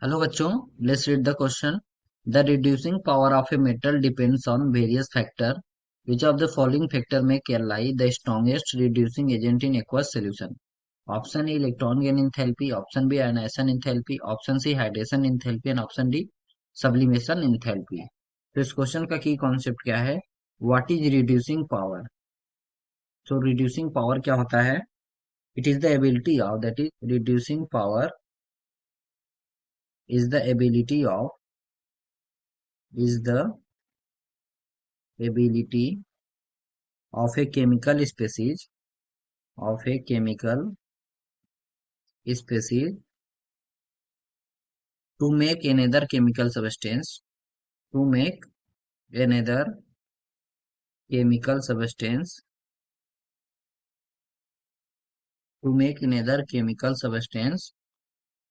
Hello बच्चों, let's read the question. The reducing power of a metal depends on various factors. Which of the following factor make Li the strongest reducing agent in aqueous solution? Option A electron gain enthalpy, option B ionization enthalpy, option C hydration enthalpy and option D sublimation enthalpy. तो इस question का की concept क्या है? What is reducing power? तो reducing power क्या होता है? It is the ability of that is reducing power is the ability of is the ability of a chemical species to make another chemical substance to make another chemical substance to make another chemical substance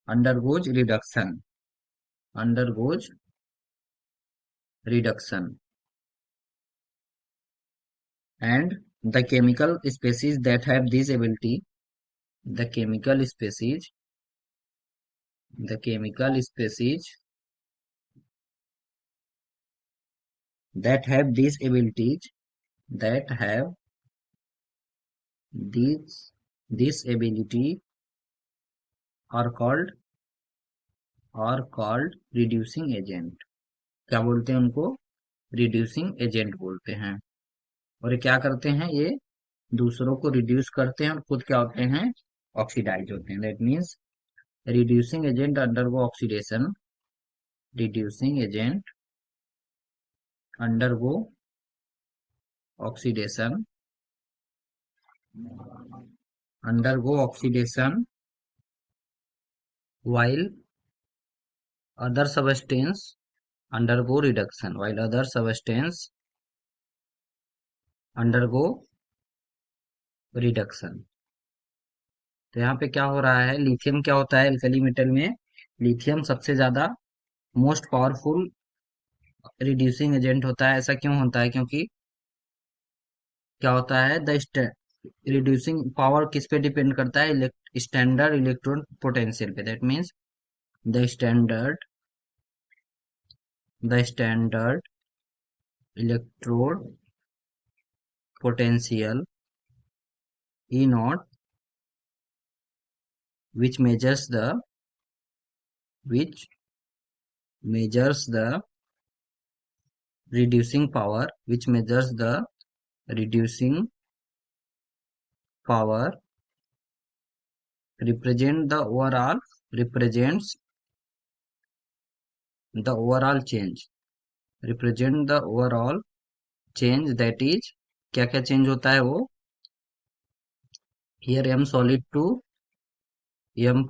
undergoes reduction and the chemical species that have this ability the chemical species that have these abilities that have this ability are called reducing agent. क्या बोलते हैं उनको? Reducing agent बोलते हैं। और ये क्या करते हैं? ये दूसरों को रिड्यूस करते हैं और खुद क्या होते हैं? ऑक्सीडाइज होते हैं। That means reducing agent undergo oxidation reducing agent undergo oxidation while other substance undergo reduction undergo reduction। तो यहाँ पे क्या हो रहा है? लिथियम क्या होता है एल्कली मेटल में? लिथियम सबसे ज्यादा मोस्ट पावरफुल रिड्यूसिंग एजेंट होता है। ऐसा क्यों होता है? क्योंकि क्या होता है? द रिड्यूसिंग पावर किस पे डिपेंड करता है? स्टैंडर्ड इलेक्ट्रॉन पोटेंशियल पे। That means the standard electrode potential E naught which measures the reducing power represent the overall represents the overall change that is क्या क्या चेंज होता है वो? here m solid to m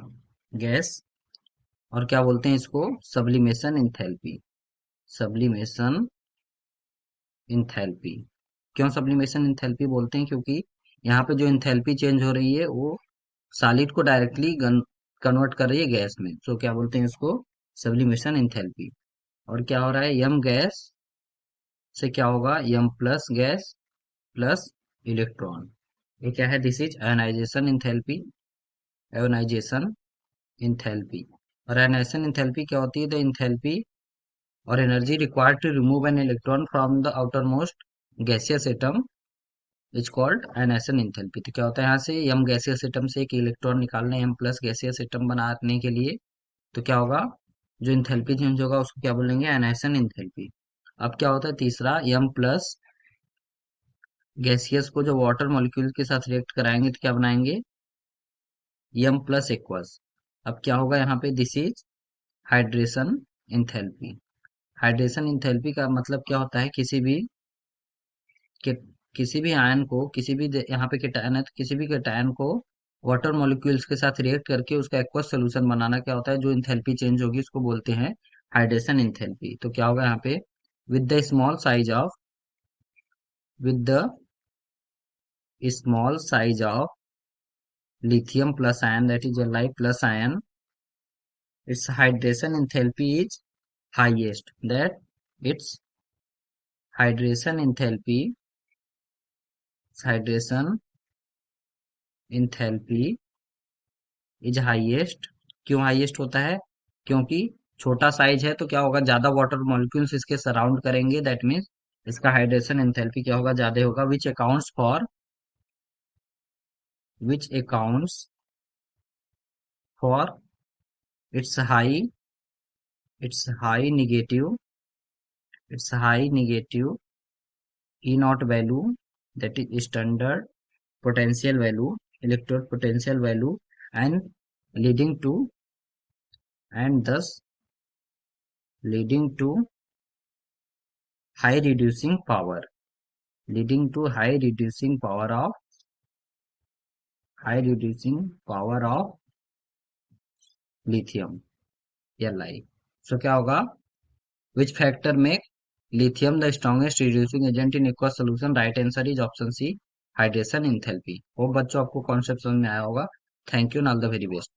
gas. और क्या बोलते हैं इसको? Sublimation enthalpy. क्यों सब्लिमेशन इंथैल्पी बोलते हैं? क्योंकि यहाँ पे जो इंथैल्पी चेंज हो रही है वो सॉलिड को डायरेक्टली कन्वर्ट कर रही है गैस में। तो क्या बोलते हैं इसको? Sublimation enthalpy. और क्या हो रहा है? यम गैस से क्या होगा? M plus gas plus electron. ये क्या है? This is ionization enthalpy. और आयोनाइजेशन इंथैल्पी क्या होती है? द इंथैल्पी और energy required to remove an electron from the outermost gaseous atom is called ionization enthalpy. तो क्या होता है? यहाँ से यम गैसियस एटम से एक इलेक्ट्रॉन निकालना है, यम प्लस गैसियस एटम बनाने के लिए। तो क्या होगा? जो इंथैल्पी चेंज होगा उसको क्या बोलेंगे? Ionization enthalpy. अब क्या होता है? तीसरा, यम प्लस गैसियस को जो वाटर मॉलिक्यूल के साथ रिएक्ट कराएंगे तो क्या बनाएंगे? यम प्लस एक्वस। अब क्या होगा यहाँ पे? This is hydration enthalpy. Hydration enthalpy का मतलब क्या होता है? कि, किसी भी आयन को यहाँ पे केटायन है तो किसी भी केटायन को वाटर मॉलिक्यूल्स के साथ रिएक्ट करके उसका एक्वस सोल्यूशन बनाना। क्या होता है? जो इंथैल्पी चेंज होगी उसको बोलते हैं हाइड्रेशन इंथैल्पी। तो क्या होगा यहाँ पे? With the small size of lithium plus ion, that is Li plus ion, its hydration enthalpy is highest. That its hydration enthalpy hydration enthalpy is highest। क्यों हाईएस्ट होता है? क्योंकि छोटा साइज है तो क्या होगा, ज्यादा वाटर मॉलिक्यूल्स इसके सराउंड करेंगे, दैट मीन्स इसका हाइड्रेशन एंथैल्पी क्या होगा, ज्यादा होगा, which accounts for its high it's high negative it's high negative E naught value, that is standard potential value, electrode potential value, and leading to and thus leading to high reducing power, leading to high reducing power of lithium Li. So क्या होगा, which factor make lithium the strongest reducing agent in aqueous solution? Right answer is option C, hydration enthalpy. Hope बच्चों आपको concept समझ में आया होगा. Thank you, all the very best.